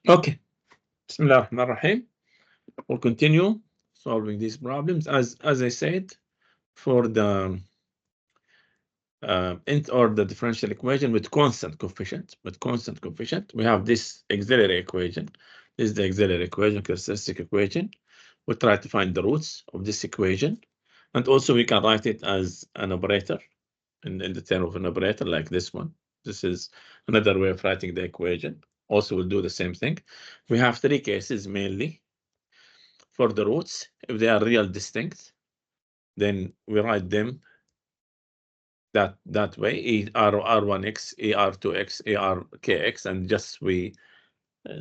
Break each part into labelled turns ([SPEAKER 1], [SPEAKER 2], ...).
[SPEAKER 1] Okay. Bismillah ar-Rahman ar-Rahim. We'll continue solving these problems. As I said, for the nth order differential equation with constant coefficient, we have this auxiliary equation. This is the auxiliary equation, characteristic equation. We'll try to find the roots of this equation. And also we can write it as an operator in the term of an operator like this one. This is another way of writing the equation. Also, we'll do the same thing. We have three cases mainly for the roots. If they are real distinct, then we write them that way, R1x, AR2x, ARKX, and just we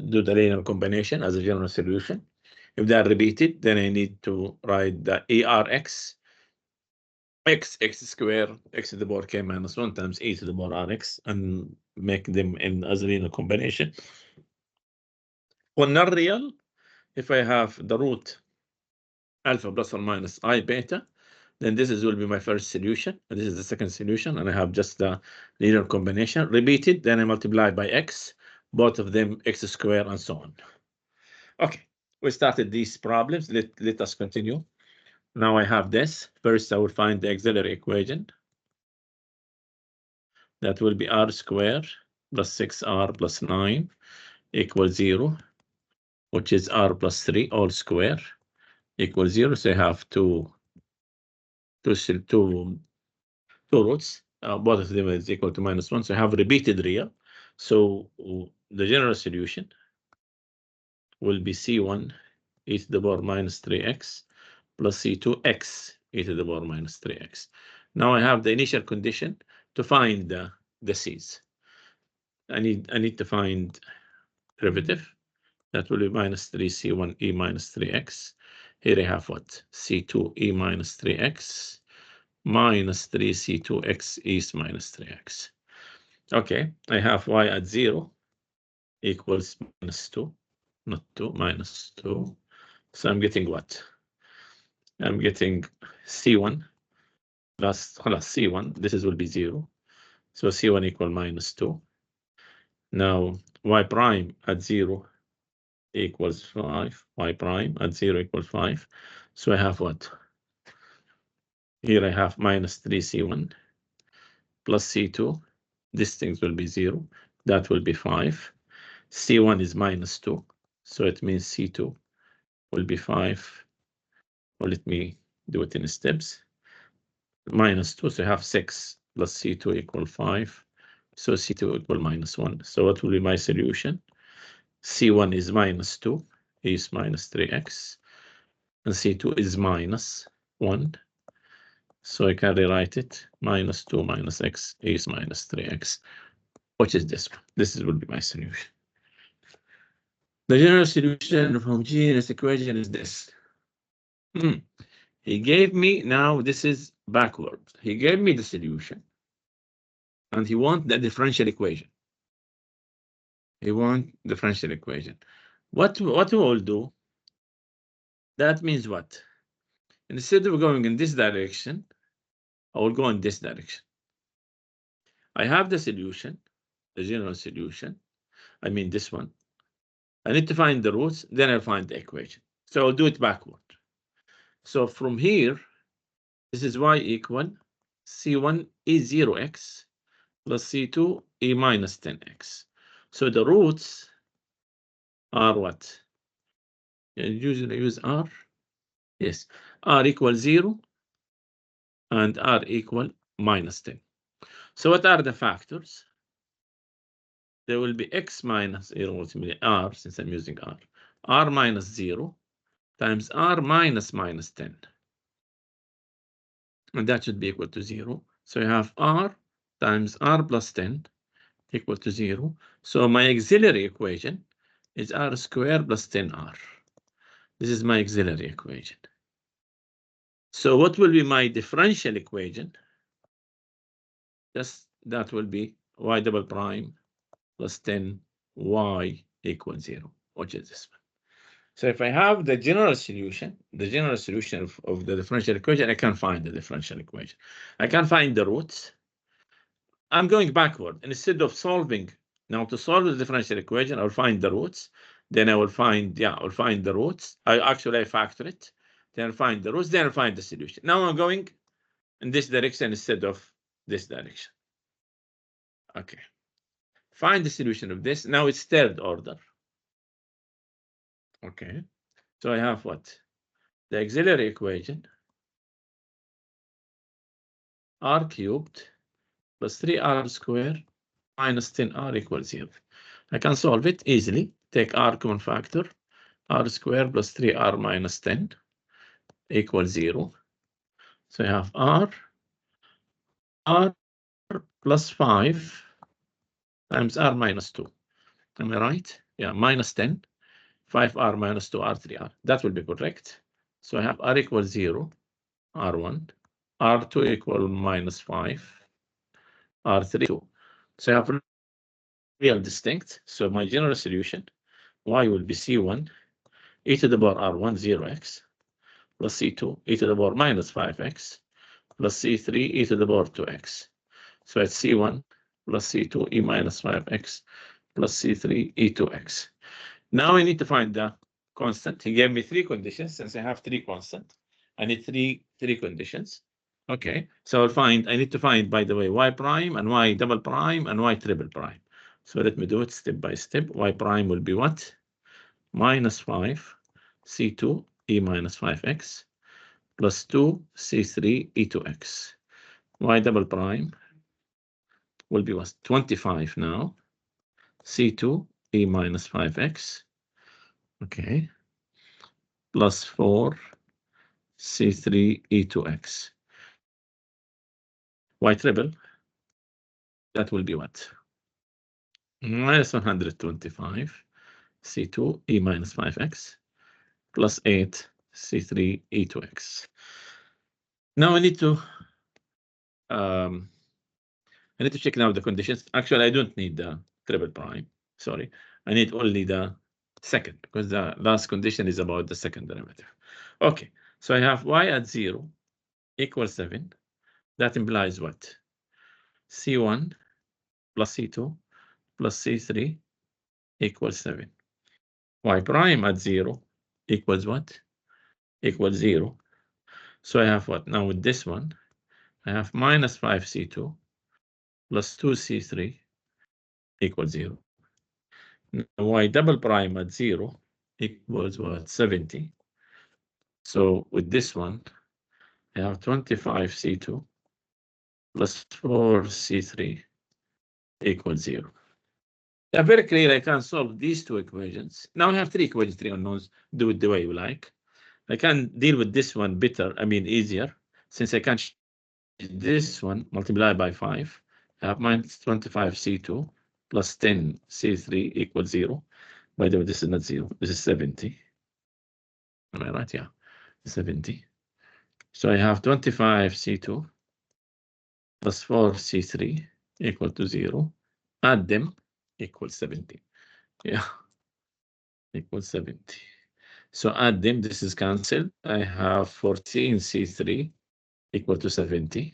[SPEAKER 1] do the linear combination as a general solution. If they are repeated, then I need to write the ARX, x squared, x to the power k minus 1 times e to the power rx, and make them in as a linear combination. When not real, if I have the root alpha plus or minus I beta, then this will be my first solution, and this is the second solution, and I have just the linear combination. Repeated, then I multiply by x, both of them x squared, and so on. Okay, we started these problems. Let us continue. Now I have this. First, I will find the auxiliary equation. That will be r squared plus 6r plus 9 equals 0, which is r plus 3 all square equals 0. So I have two roots. Both of them is equal to minus 1. So I have repeated real. So the general solution will be c1 e to the power minus 3x plus c2 x e to the power minus 3x. Now I have the initial condition to find the c's. I need to find derivative. That will be minus 3c1 e minus 3x. Here I have what? c2 e minus 3x minus 3c2x e minus 3x. Okay, I have y at 0 equals minus 2, not 2, minus 2. So I'm getting what? I'm getting c1 plus c1. This will be 0. So c1 equal minus 2. Now y prime at 0 equals 5. Y prime at 0 equals 5. So I have what? Here I have minus 3c1 plus c2. These things will be 0. That will be 5. c1 is minus 2. So it means c2 will be 5. Well, let me do it in steps. Minus 2. So I have 6 plus c2 equal 5. So c2 equal minus 1. So what will be my solution? c1 is minus 2. Is minus 3x. And c2 is minus 1. So I can rewrite it minus 2 minus x is minus 3x, which is this one. This will be my solution. The general solution of homogeneous equation is this. He gave me, now this is backward. He gave me the solution. And he wants the differential equation. He wants the differential equation. What we will do, that means what? Instead of going in this direction, I will go in this direction. I have the solution, the general solution. I mean this one. I need to find the roots, then I'll find the equation. So I'll do it backward. So from here, this is y equal c1 is 0x plus c2 e minus 10x. So the roots are what? You usually use r. Yes, r equals 0 and r equal minus 10. So what are the factors? There will be x minus 0, ultimately r, since I'm using r minus 0 times r minus 10. And that should be equal to 0. So you have r times r plus 10 equal to 0. So my auxiliary equation is r squared plus 10r. This is my auxiliary equation. So what will be my differential equation? Just that will be y double prime plus 10y equals 0, which is this one. So if I have the general solution of the differential equation, I can find the differential equation. I can find the roots. I'm going backward. Instead of solving Now to solve the differential equation, I'll find the roots. Then I will find, I'll find the roots. I factor it. Then I'll find the roots. Then I'll find the solution. Now I'm going in this direction instead of this direction. Okay. Find the solution of this. Now it's third order. Okay. So I have what? The auxiliary equation, r cubed plus 3r squared minus 10r equals 0. I can solve it easily. Take r common factor, r squared plus 3r minus 10 equals 0. So I have r plus 5 times r minus 2. Am I right? Yeah, minus 10, 5r minus 2r, 3r. That will be correct. So I have r equals 0, r1, r2 equal minus 5, r3, 2. So I have real distinct. So my general solution, y will be c1 e to the power r1 0x plus c2 e to the power minus 5x plus c3 e to the power 2x. So it's c1 plus c2 e minus 5x plus c3 e2x. Now I need to find the constant. He gave me 3 conditions. Since I have 3 constant, I need three conditions. Okay, so I need to find, by the way, y prime and y double prime and y triple prime. So let me do it step by step. Y prime will be what? Minus 5 c2 e minus 5x plus 2 c3 e2x. Y double prime will be what? 25 now. c2 e minus 5x. Okay. Plus 4 c3 e2x. Y triple, that will be what? Minus 125 c2 e minus 5x plus 8 c3 e2x. Now I need to check now the conditions. Actually, I don't need the triple prime. Sorry, I need only the second because the last condition is about the second derivative. Okay, so I have y at 0 equals 7. That implies what? C1 plus C2 plus C3 equals 7. Y prime at 0 equals what? Equals 0. So I have what? Now with this one, I have minus 5C2 plus 2C3 equals 0. Now Y double prime at 0 equals what? 70. So with this one, I have 25C2 plus 4C3 equals 0. Yeah, very clear. I can solve these 2 equations. Now I have 3 equations, 3 unknowns. Do it the way you like. I can deal with this one better, easier, since I can this one multiply by 5. I have minus 25C2 plus 10C3 equals 0. By the way, this is not 0. This is 70. Am I right? Yeah, 70. So I have 25C2 plus 4C3 equal to 0. Add them equals 70. Yeah, equals 70. So add them, this is cancelled. I have 14C3 equal to 70.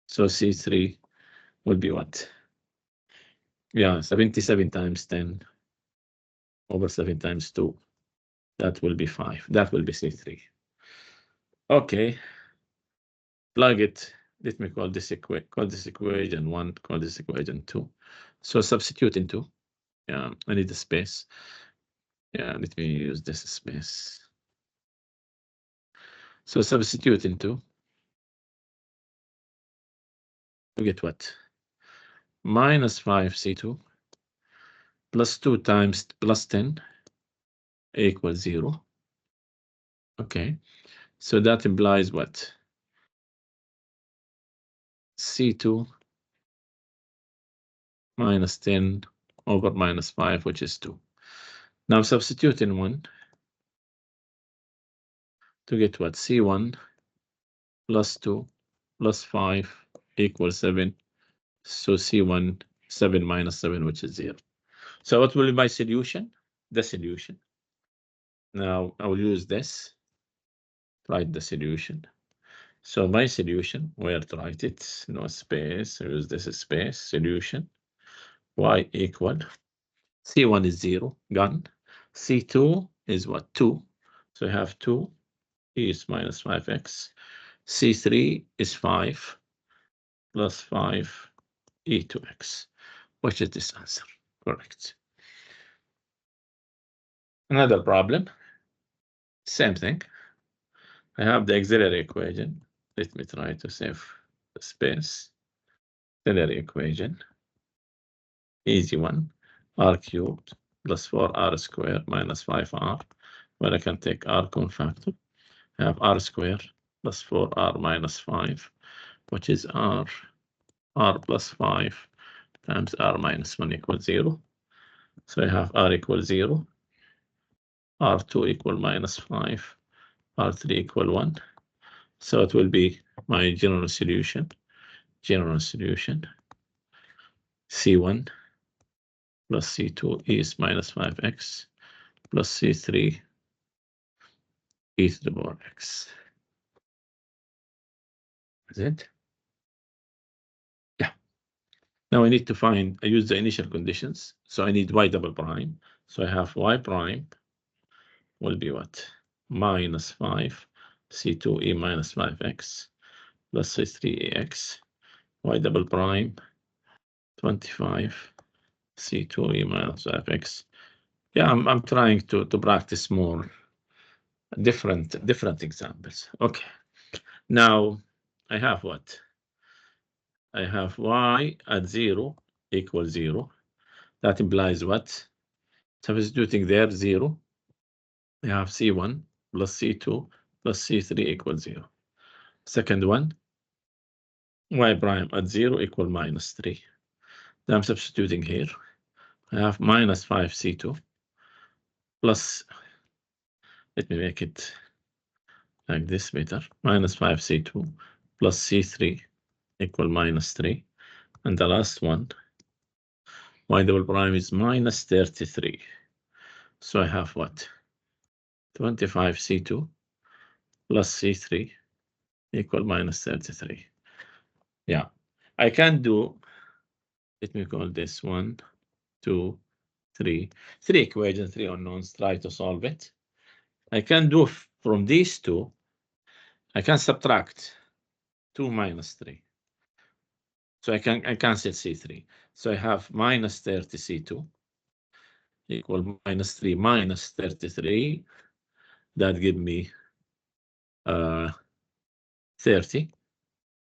[SPEAKER 1] So C3 will be what? Yeah, 77 times 10 over 7 times 2. That will be 5. That will be C3. Okay. Plug it. Let me call this equation 1, call this equation 2. So substitute into. Yeah, I need a space. Yeah, let me use this space. So substitute into. You get what? Minus 5C2 plus 2 times plus 10 equals 0. Okay. So that implies what? C2 minus 10 over minus 5, which is 2. Now substitute in 1 to get what? C1 plus 2 plus 5 equals 7. So C1, 7 minus 7, which is 0. So what will be my solution? The solution. Now I will use this. Write the solution. So my solution, where to write it? No space. I use this space. Solution. y equal C1 is 0, gone. C2 is what? 2. So I have 2 is minus 5x. C3 is 5 plus 5 e2x, which is this answer. Correct. Another problem. Same thing. I have the auxiliary equation. Let me try to save the space. Auxiliary equation. Easy one. R cubed plus 4r squared minus 5r. Well, I can take r common factor. I have r squared plus 4r minus 5, which is r plus 5 times r minus 1 equals 0. So I have r equals 0, r2 equal minus 5, r3 equal 1. So it will be my general solution. C1 plus C2 is minus 5x plus C3 e to the power x. Is it? Yeah. Now I need to find, I use the initial conditions. So I need y double prime. So I have y prime will be what? Minus 5 C2e minus 5x plus C3ax. Y double prime 25 C2e minus 5x. Yeah, I'm trying to practice more different examples. Okay. Now I have what? I have y at 0 equals 0. That implies what? Substituting there 0. I have C1 plus C2 plus C3 equals 0. Second one, y prime at 0 equal minus 3. Then I'm substituting here. I have minus 5 C2 plus, let me make it like this better, minus 5 C2 plus C3 equal minus 3. And the last one, y double prime is minus 33. So I have what? 25 C2 plus C3 equal minus 33. Yeah, I can do, let me call this 1, 2, 3. 3 equations, 3 unknowns, try to solve it. I can do from these two, I can subtract 2 minus 3. So I cancel C3. So I have minus 30 C2 equal minus 3 minus 33. That give me 30.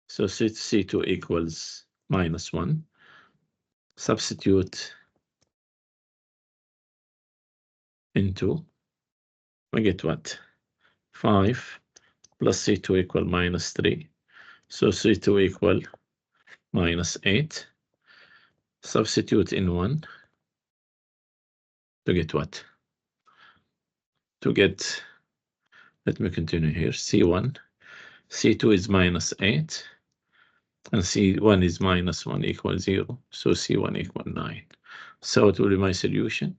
[SPEAKER 1] So C2 equals minus 1. Substitute into, we get what? 5 plus C2 equal minus 3. So C2 equal minus 8. Substitute in 1 to get what? To get, let me continue here, C1. C2 is minus 8. And C1 is minus 1 equals 0. So C1 equal 9. So it will be my solution.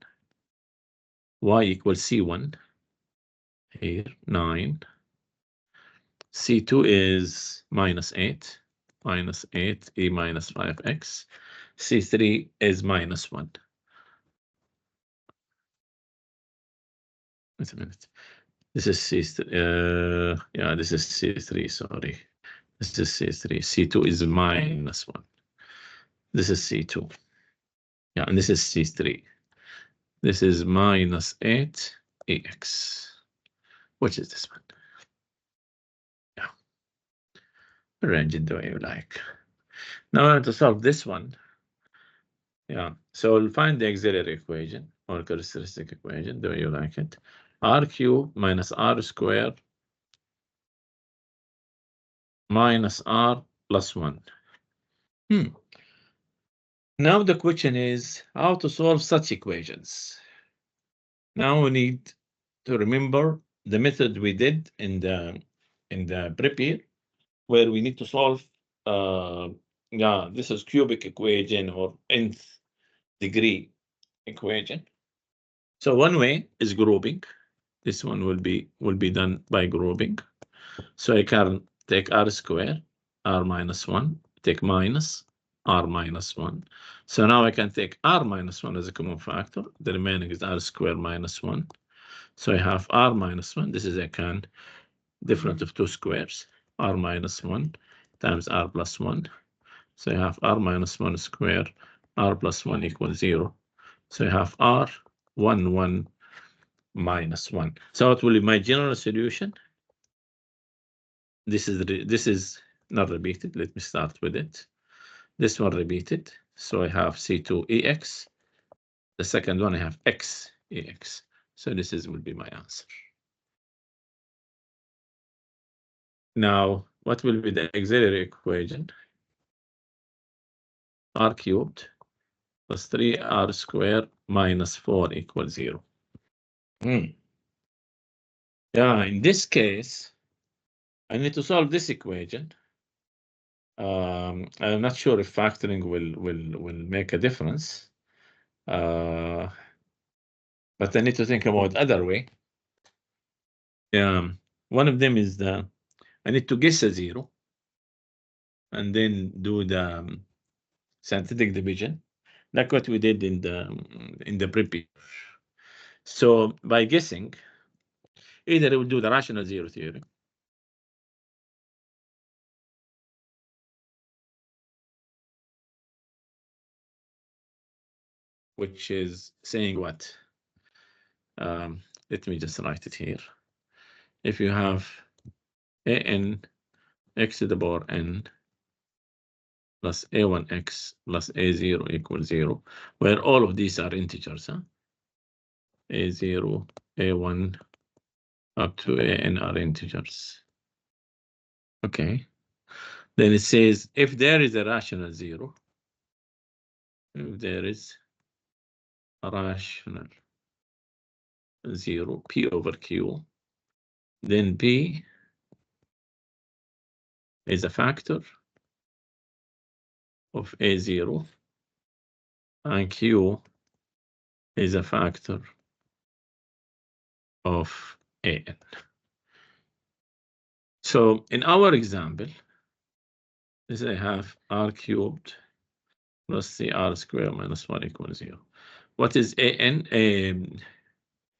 [SPEAKER 1] Y equals C1. Here, 9. C2 is minus 8. Minus 8, e minus 5x. C3 is minus 1. Wait a minute. This is C3. Yeah, this is C3, sorry. This is C3. C2 is minus 1. This is C2. Yeah, and this is C3. This is minus 8 ax. Which is this one? Yeah. Arrange it the way you like. Now I want to solve this one. Yeah. So we'll find the auxiliary equation or characteristic equation the way you like it. R cubed minus R squared minus R plus 1. Now the question is how to solve such equations. Now we need to remember the method we did in the prep here, where we need to solve yeah, this is cubic equation or nth degree equation. So one way is grouping. This one will be done by grouping. So I can take R squared, R minus 1, take minus, r minus 1. So now I can take r minus 1 as a common factor. The remaining is r squared minus 1. So I have r minus 1. This is a difference of two squares. R minus 1 times r plus 1. So I have r minus 1 squared, r plus 1 equals 0. So I have r 1 minus 1. So it will be my general solution. This is not repeated. Let me start with it. This one repeated. So I have C2EX. The second one I have XEX. So this will be my answer. Now, what will be the auxiliary equation? R cubed plus 3r squared minus 4 equals 0. Yeah, in this case, I need to solve this equation. I'm not sure if factoring will make a difference. But I need to think about other way. One of them is I need to guess a 0 and then do the synthetic division, like what we did in the previous. So by guessing, either it will do the rational 0 theory, which is saying what? Let me just write it here. If you have an x to the power n plus a1x plus a0 equals 0, where all of these are integers, a0, a1 up to an are integers. Okay. Then it says if there is a rational 0, if there is a rational 0, p over q, then p is a factor of a0 and q is a factor of an. So in our example, this I have r cubed plus 3r squared minus 1 equals 0. What is an?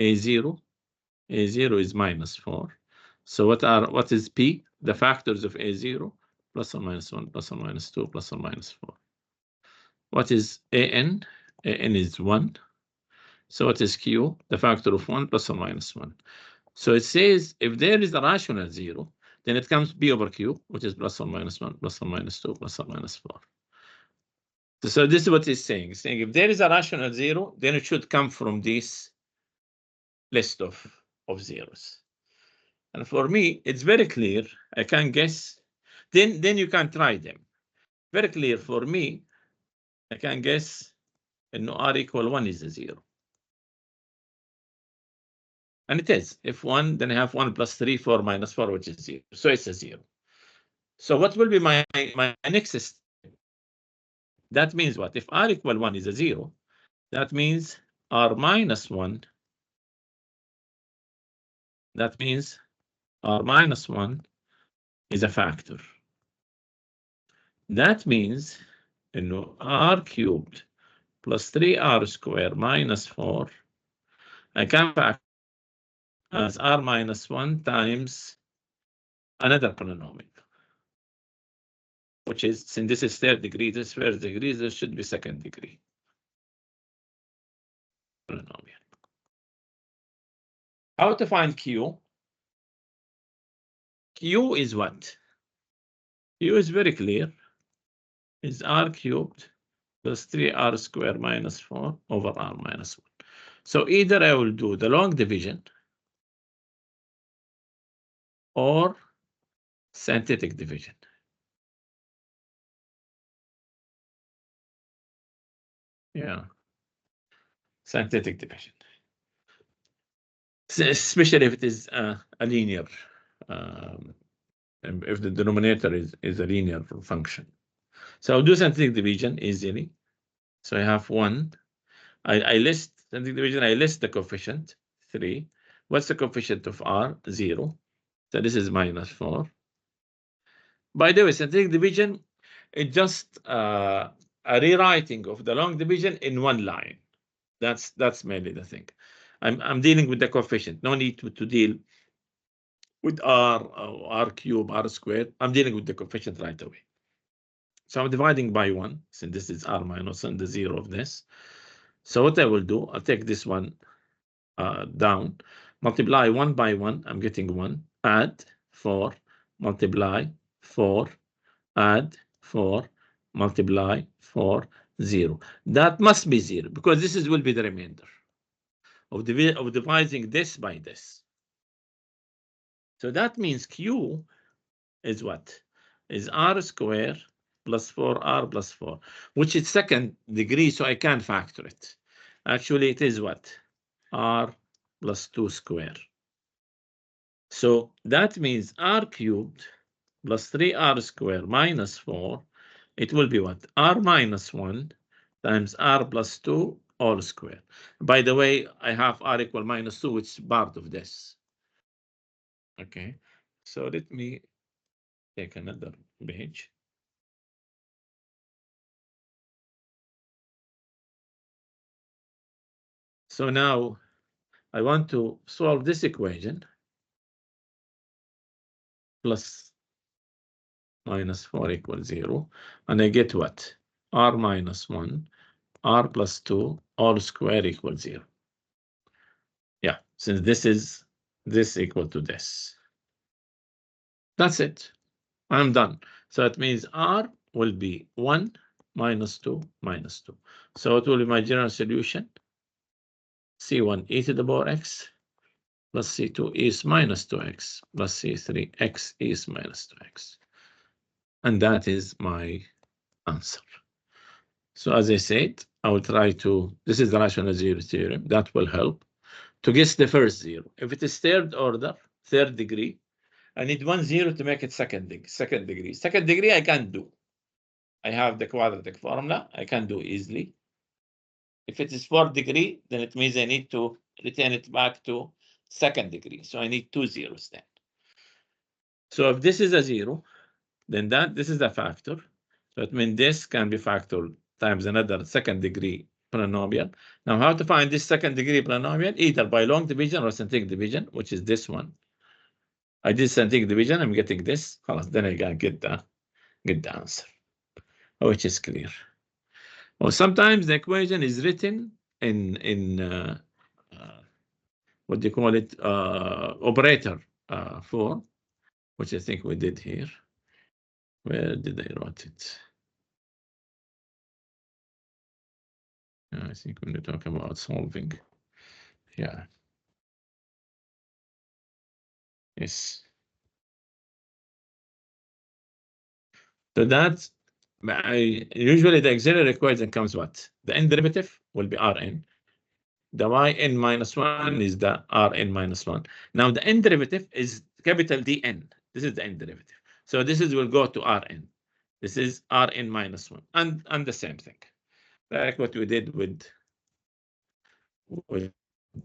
[SPEAKER 1] A0? A0 is minus 4. So what is p? The factors of a0, plus or minus 1, plus or minus 2, plus or minus 4. What is an? An is 1. So what is q? The factor of 1 plus or minus 1. So it says if there is a rational 0, then it comes p over q, which is plus or minus 1, plus or minus 2, plus or minus 4. So this is what it's saying. It's saying if there is a rational 0, then it should come from this list of zeros. And for me, it's very clear. I can guess. Then you can try them. Very clear for me. I can guess. And r equal 1 is a 0. And it is. If 1, then I have 1 plus 3, 4 minus 4, which is 0. So it's a 0. So what will be my next step? That means what? If r equal 1 is a 0, that means r minus 1. That means r minus 1 is a factor. That means r cubed plus 3r squared minus 4, I can factor as r minus 1 times another polynomial, which is, since this is third degree, this is first degree, this should be second degree polynomial. How to find q? Q is what? Q is very clear. Is r cubed plus 3r squared minus 4 over r minus 1. So either I will do the long division or synthetic division. Yeah, synthetic division. Especially if it is a linear, if the denominator is a linear function. So I'll do synthetic division easily. So I have 1. I list synthetic division, I list the coefficient 3. What's the coefficient of r? 0. So this is minus 4. By the way, synthetic division, It's just a rewriting of the long division in one line. That's mainly the thing. I'm dealing with the coefficient. No need to deal with r cube, r squared. I'm dealing with the coefficient right away. So I'm dividing by 1, since this is r minus and the 0 of this. So what I will do, I'll take this one down, multiply 1 by 1, I'm getting 1, add 4, multiply 4, add 4, multiply 4, 0. That must be 0, because this will be the remainder of dividing this by this. So that means Q is what? Is r squared plus 4r plus 4, which is second degree, so I can't factor it. Actually, it is what? R plus 2 squared. So that means r cubed plus 3r squared minus 4, it will be what? R minus 1 times r plus 2 all squared. By the way, I have r equal minus 2, which is part of this. Okay, so let me take another page. So now I want to solve this equation. Plus minus 4 equals 0. And I get what? R minus 1, R plus 2, all square equals 0. Yeah, since this is this equal to this. That's it. I'm done. So it means R will be 1 minus 2 minus 2. So it will be my general solution. C1 e to the power x plus C2 is minus 2x plus C3 x is minus 2x. And that is my answer. So as I said, I will try to, this is the rational zero theorem, that will help to guess the first zero. If it is third order, third degree, I need 1 0 to make it second degree. Second degree, I can't do. I have the quadratic formula, I can do easily. If it is fourth degree, then it means I need to return it back to second degree. So I need 2 zeros then. So if this is a 0, then this is a factor. So it means this can be factored times another second degree polynomial. Now, how to find this second degree polynomial? Either by long division or syntactic division, which is this one. I did syntactic division, I'm getting this. Then I can get the answer, which is clear. Or sometimes the equation is written in what do you call it? Operator form, which I think we did here. Where did I write it? I think when you talk about solving, yeah. Yes. So that's usually the auxiliary equation comes what? The n derivative will be Rn. The yn minus 1 is the Rn minus 1. Now the n derivative is capital Dn. This is the n derivative. So this will go to Rn. This is Rn minus 1. And the same thing. Like what we did with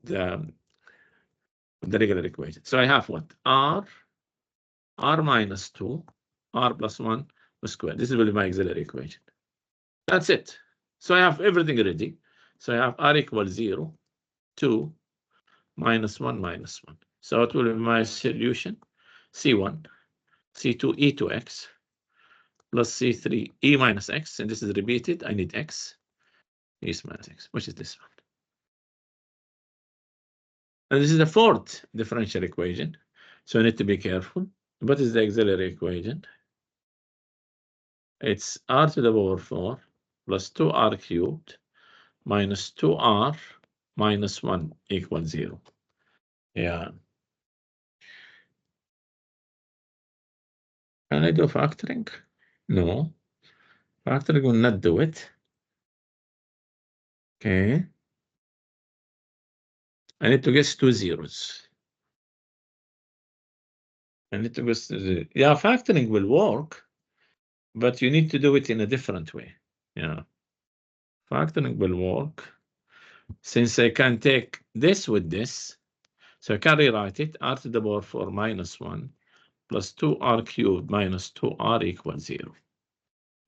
[SPEAKER 1] the regular equation. So I have what? R minus 2, R plus 1 squared. This will be my auxiliary equation. That's it. So I have everything ready. So I have R equals 0, 2, minus 1, minus 1. So it will be my solution. C1, C2 e to x, plus C3 e minus x. And this is repeated. I need x, e minus x, which is this one. And this is the fourth differential equation. So I need to be careful. What is the auxiliary equation? It's r to the power 4 plus 2r cubed minus 2r minus 1 equals 0. Yeah. Can I do factoring? No. Factoring will not do it. Okay. I need to guess 2 zeros. I need to guess, yeah, factoring will work, but you need to do it in a different way. Yeah. Factoring will work. Since I can take this with this, so I can rewrite it, r to the power 4 minus 1 plus 2r cubed minus 2r equals 0.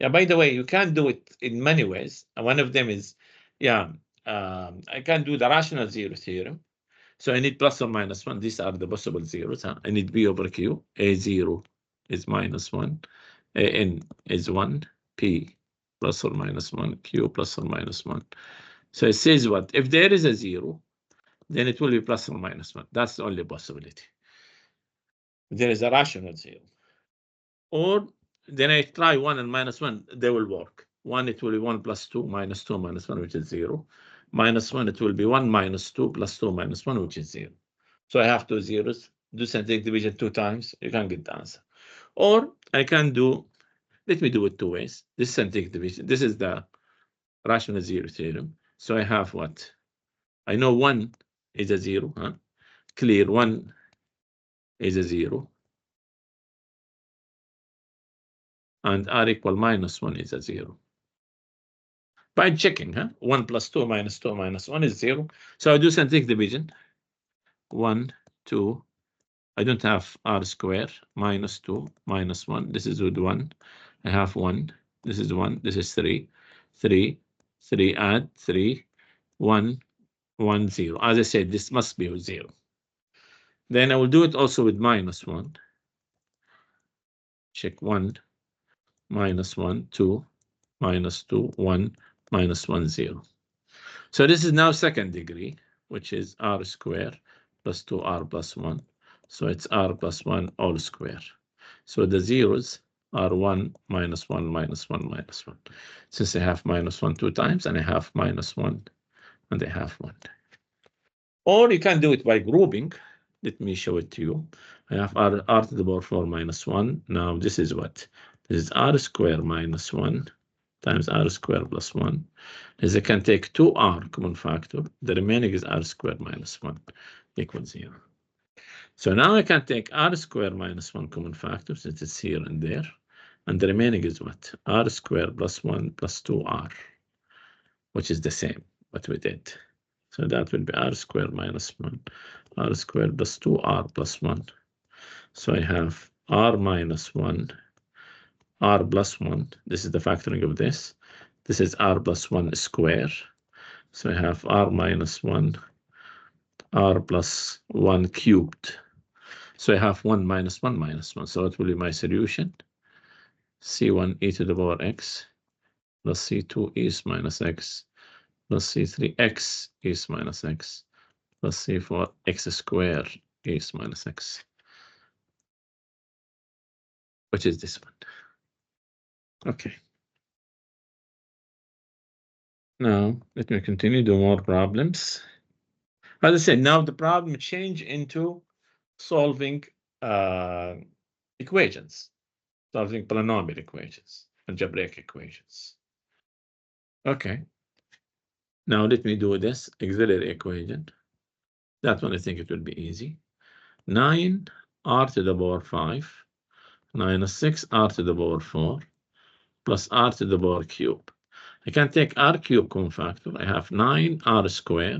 [SPEAKER 1] Yeah, by the way, you can do it in many ways. And one of them is, I can do the rational zero theorem. So I need plus or minus 1. These are the possible zeros. I need B over Q. A0 is minus 1. AN is 1. P plus or minus 1. Q plus or minus 1. So it says what? If there is a 0, then it will be plus or minus 1. That's the only possibility. There is a rational 0. Or then I try 1 and minus 1. They will work. 1, it will be 1 plus 2 minus 2 minus 1, which is 0. Minus 1, it will be 1 minus 2 plus 2 minus 1, which is 0. So I have 2 zeros. Do scientific division 2 times. You can get the answer. Or I can do, let me do it 2 ways. This is scientific division. This is the rational 0 theorem. So I have what? I know 1 is a 0. Clear 1 is a 0. And r equal minus 1 is a 0. By checking, 1 plus 2 minus 2 minus 1 is 0. So I do scientific division. 1, 2. I don't have r square, minus 2, minus 1. This is with 1. I have 1. This is 1. This is 3. 3. 3 add 3. 1. 1, 0. As I said, this must be with 0. Then I will do it also with minus 1. Check 1, minus 1, 2, minus 2, 1, minus 1, 0. So this is now second degree, which is r square plus 2r plus 1. So it's r plus 1 all square. So the zeros are 1, minus 1, minus 1, minus 1. Since I have minus 1 2 times, and I have minus 1, and I have 1. Or you can do it by grouping. Let me show it to you. I have r to the power 4 minus 1. Now this is what? This is r square minus 1 times r square plus 1. As I can take 2r common factor, the remaining is r square minus 1 equals 0. So now I can take r square minus 1 common factor, since it's here and there, and the remaining is what? R square plus 1 plus 2r, which is the same, what we did. So that will be r square minus 1, r square plus 2r plus 1. So I have r minus 1, r plus 1. This is the factoring of this. This is r plus 1 square. So I have r minus 1, r plus 1 cubed. So I have 1 minus 1 minus 1. So it will be my solution. C1 e to the power x plus C2 is minus x plus C3 x is minus x plus C4 x square is minus x, which is this one. Okay. Now let me continue do more problems. As I said, now the problem change into solving equations, solving polynomial equations, algebraic equations. Okay. Now let me do this auxiliary equation. That one I think it will be easy. 9 r to the power 5 minus 6 r to the power 4 plus r to the power cube. I can take r cube common factor. I have 9 r square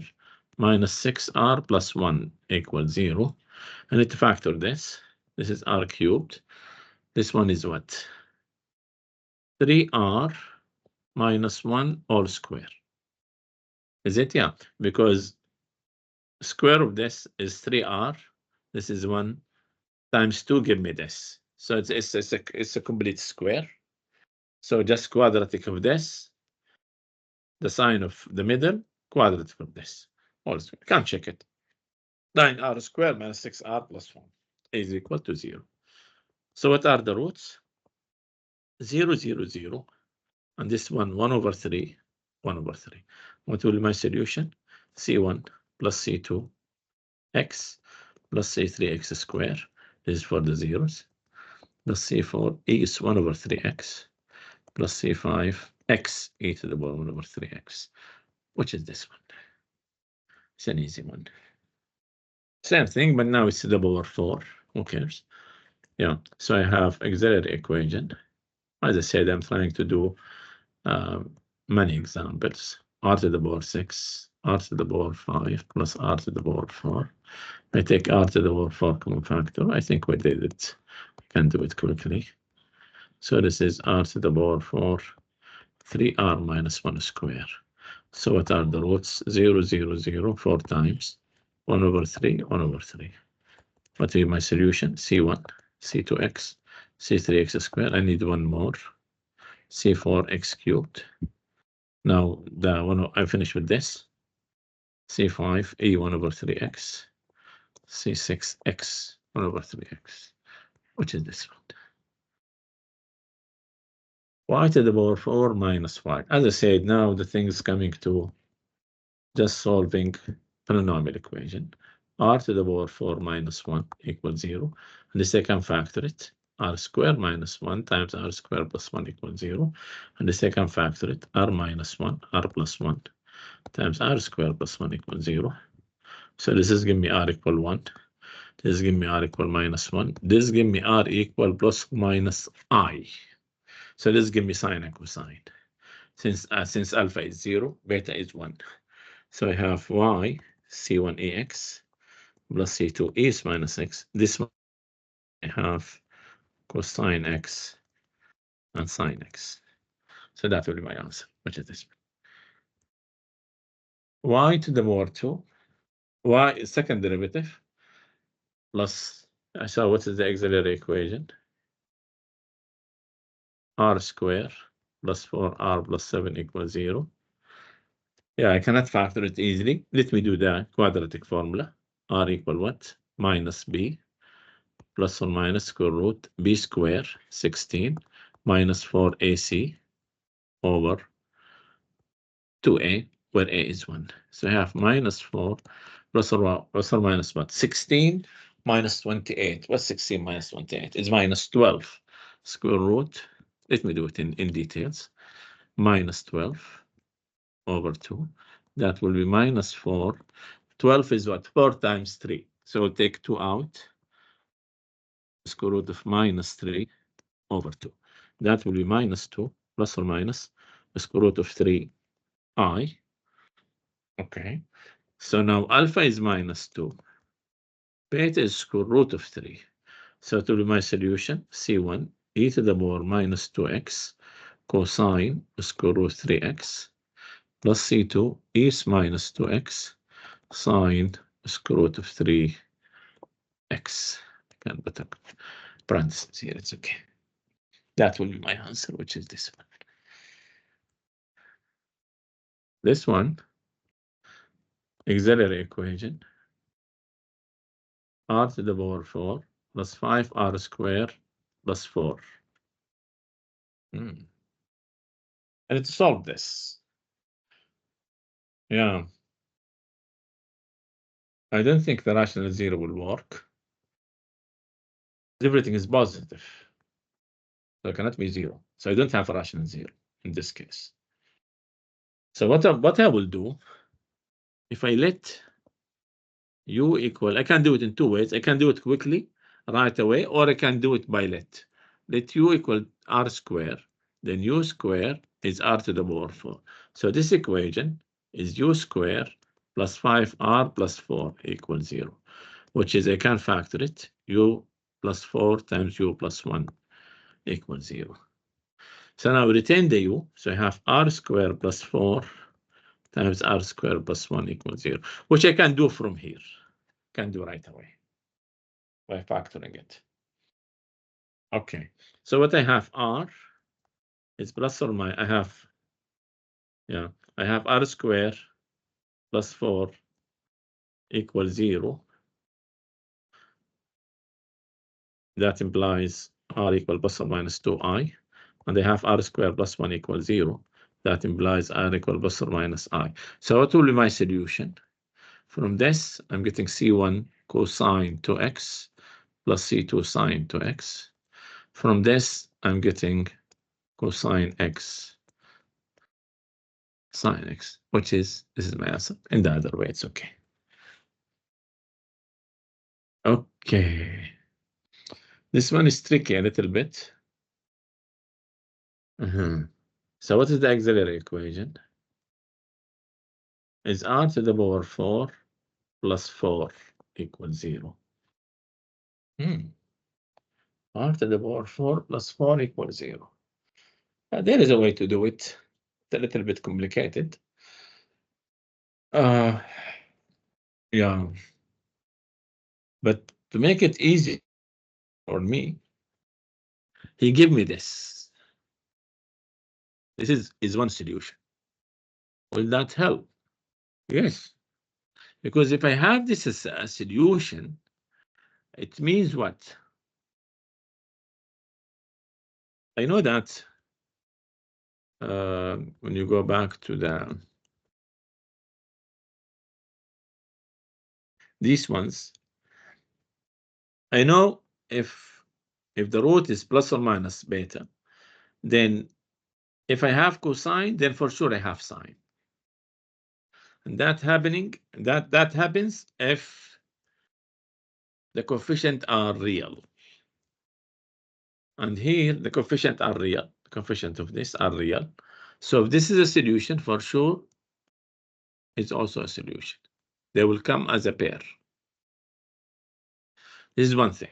[SPEAKER 1] minus 6 r plus 1 equals 0. I need to factor this. This is r cubed. This one is what? 3r minus 1 all square. Is it? Yeah, because square of this is 3r. This is 1 times 2 give me this. So it's a complete square. So just quadratic of this, the sign of the middle, quadratic of this. All square. Can't check it. 9r squared minus 6r plus 1 is equal to 0. So what are the roots? 0, 0, 0. And this one, 1 over 3, 1 over 3. What will be my solution? C1 plus C2 x plus C3 x squared. This is for the zeros. Plus C4 is 1 over 3x plus C5 x e to the power 1 over 3x, which is this one. It's an easy one. Same thing, but now it's to the power 4. Who cares? Yeah, so I have auxiliary equation. As I said, I'm trying to do many examples. R to the power 6, R to the power 5 plus R to the power 4. I take R to the power 4 common factor. I think we did it. Can do it quickly. So this is r to the power 4, 3r minus 1 square. So what are the roots? 0, 0, 0, 4 times 1 over 3, 1 over 3. What is my solution? C1, C2x, C3x squared. I need one more. C4x cubed. Now the one I finish with this. C5, E1 over 3x, C6x 1 over 3x, which is this one. Y to the power 4 minus y. As I said, now the thing is coming to just solving polynomial equation. R to the power 4 minus 1 equals 0. And the second factor it, r squared minus 1 times r squared plus 1 equals 0. And the second factor it, r minus 1, r plus 1 times r squared plus 1 equals 0. So this is giving me r equal 1. This is giving me r equal minus 1. This is giving me r equal plus minus I. So this give me sine and cosine. Since alpha is 0, beta is 1. So I have y c1ax plus c2 minus x. This one I have cosine x and sine x. So that will be my answer, which is this. Y to the power 2, y is second derivative plus, so what is the auxiliary equation? R squared plus 4r plus 7 equals 0. Yeah, I cannot factor it easily. Let me do the quadratic formula. R equal what? Minus b plus or minus square root b squared 16 minus 4ac over 2a, where a is 1. So I have minus 4 plus or minus what? 16 minus 28. What's 16 minus 28? It's minus 12. Square root, let me do it in details. Minus 12 over 2. That will be minus 4. 12 is what? 4 times 3. So we'll take 2 out. Square root of minus 3 over 2. That will be minus 2 plus or minus the square root of 3i. Okay. So now alpha is minus 2. Beta is square root of 3. So it will be my solution. C1 e to the power minus 2x cosine square root 3x plus C2 is minus 2x sine square root of 3x. I can put a parentheses here, it's okay. That will be my answer, which is this one. This one, auxiliary equation, r to the power 4 plus 5r squared plus 4. And to solve this, yeah, I don't think the rational zero will work. Everything is positive. So it cannot be 0. So I don't have a rational 0 in this case. So what I will do, if I let u equal, I can do it in 2 ways. I can do it quickly, right away, or I can do it by let. Let u equal r squared, then u squared is r to the power 4. So this equation is u squared plus 5r plus 4 equals 0, which is I can factor it, u plus 4 times u plus 1 equals 0. So now we retain the u, so I have r squared plus 4 times r squared plus 1 equals 0, which I can do from here. Can do right away by factoring it. Okay, so what I have r is plus or minus, I have r squared plus 4 equals 0. That implies r equal plus or minus 2i, and I have r squared plus 1 equals 0. That implies r equal plus or minus I. So what will be my solution? From this, I'm getting C1 cosine 2x plus C2 sine 2x. From this, I'm getting cosine x sine x, which is, this is my answer. In the other way, it's okay. Okay. This one is tricky a little bit. So what is the auxiliary equation? Is r to the power 4 plus 4 equals 0. r to the power 4 plus 4 equals 0. There is a way to do it. It's a little bit complicated. Yeah, but to make it easy for me, he gave me this. This is one solution. Will that help? Yes, because if I have this as a solution, it means what? I know that when you go back to these ones, I know if the root is plus or minus beta, then if I have cosine, then for sure I have sine. And that happens if the coefficients are real. And here the coefficients are real. The coefficients of this are real. So if this is a solution, for sure, it's also a solution. They will come as a pair. This is one thing.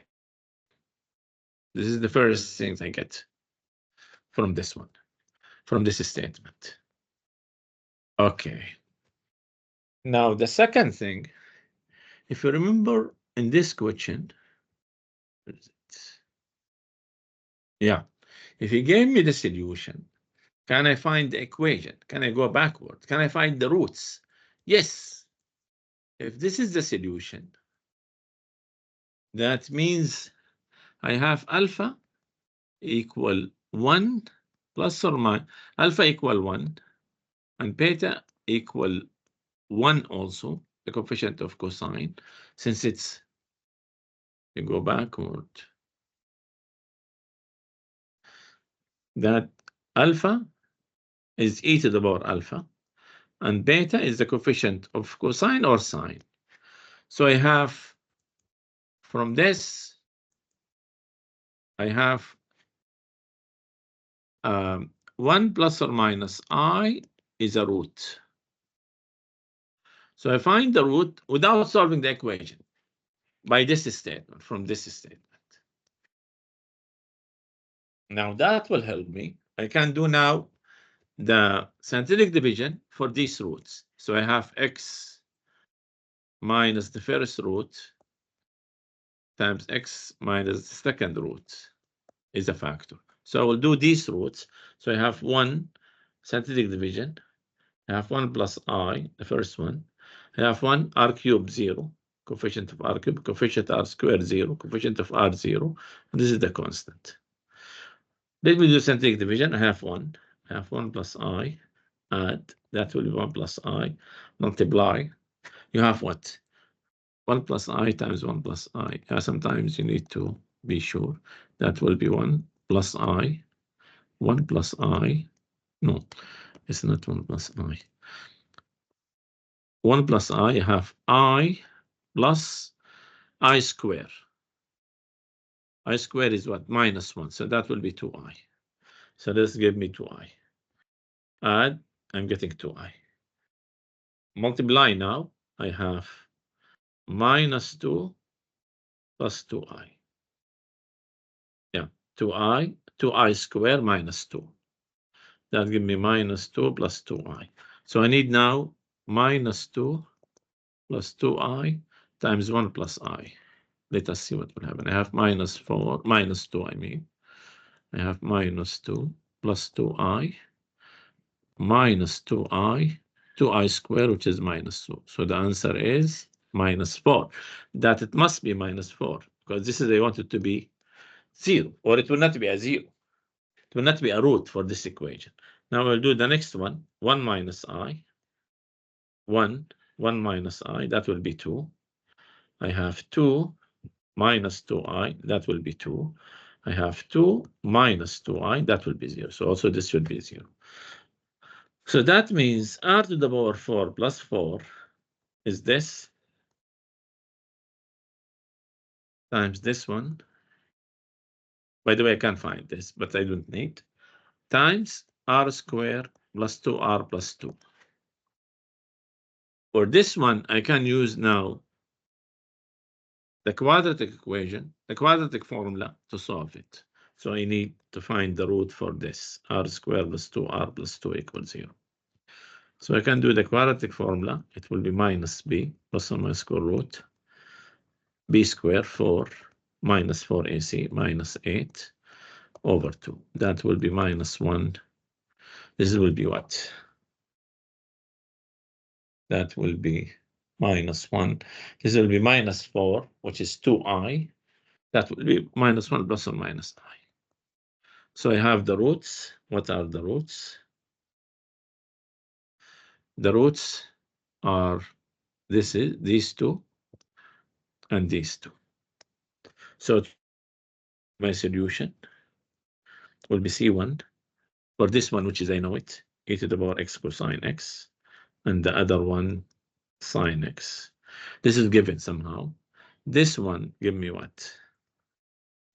[SPEAKER 1] This is the first thing I get from this one, from this statement. Okay. Now the second thing, if you remember in this question, where is it? Yeah, if he gave me the solution, can I find the equation? Can I go backward? Can I find the roots? Yes. If this is the solution, that means I have alpha equal 1 plus or minus, alpha equal 1 and beta equal 1 also, the coefficient of cosine, since it's, you go backward, that alpha is e to the power alpha, and beta is the coefficient of cosine or sine. So I have, from this, I have 1 plus or minus I is a root. So I find the root without solving the equation by this statement, from this statement. Now that will help me. I can do now the scientific division for these roots. So I have x minus the first root times x minus the second root is a factor. So I will do these roots. So I have 1 scientific division. I have 1 plus I, the first one. I have 1 r cubed 0, coefficient of r cubed, coefficient r squared 0, coefficient of r 0. And this is the constant. Let me do scientific division. I have 1. I have 1 plus I. Add, that will be 1 plus I. Multiply. You have what? 1 plus I times 1 plus I. Sometimes you need to be sure. That will be 1 plus I. 1 plus I. No, it's not 1 plus I. 1 plus I have I plus I square. I square is what? Minus 1. So that will be 2I. So this give me 2I. Add, I'm getting 2I. Multiply now, I have minus 2 plus 2I. Yeah, 2I square minus 2. That give me minus 2 plus 2I. So I need now minus 2 plus 2I times 1 plus I. Let us see what will happen. I have minus 4, minus 2, I mean. I have minus 2 plus 2I minus 2I, 2I squared, which is minus 2. So the answer is minus 4. That it must be minus 4, because this is, I want it to be 0, or it will not be a 0. It will not be a root for this equation. Now we'll do the next one, 1 minus I, 1 minus I, that will be 2. I have 2 minus 2I, that will be 2. I have 2 minus 2I, that will be 0. So also this should be 0. So that means r to the power 4 plus 4 is this times this one. By the way, I can't find this, but I don't need. Times r squared plus 2r plus 2. For this one, I can use now the quadratic equation, the quadratic formula to solve it. So I need to find the root for this, r squared plus 2r plus 2 equals 0. So I can do the quadratic formula. It will be minus b plus or minus square root b squared 4 minus 4ac minus 8 over 2. That will be minus 1. This will be what? That will be minus 1. This will be minus 4, which is 2i. That will be minus 1 plus or minus I. So I have the roots. What are the roots? The roots are these two and these two. So my solution will be C1 for this one, which is I know it, e to the power x cosine x, and the other one sine x. This is given somehow. This one give me what?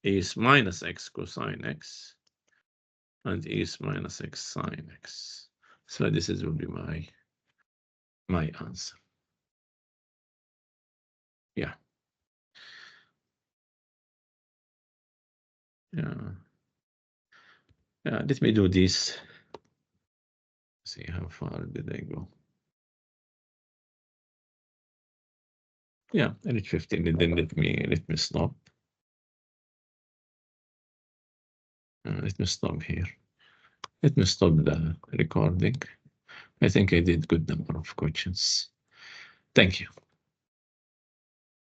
[SPEAKER 1] Is minus x cosine x and is minus x sine x. So this will be my answer. Yeah. Let me do this. See how far did I go. Yeah, I reached 15, and then let me stop. Let me stop here. Let me stop the recording. I think I did good number of questions. Thank you.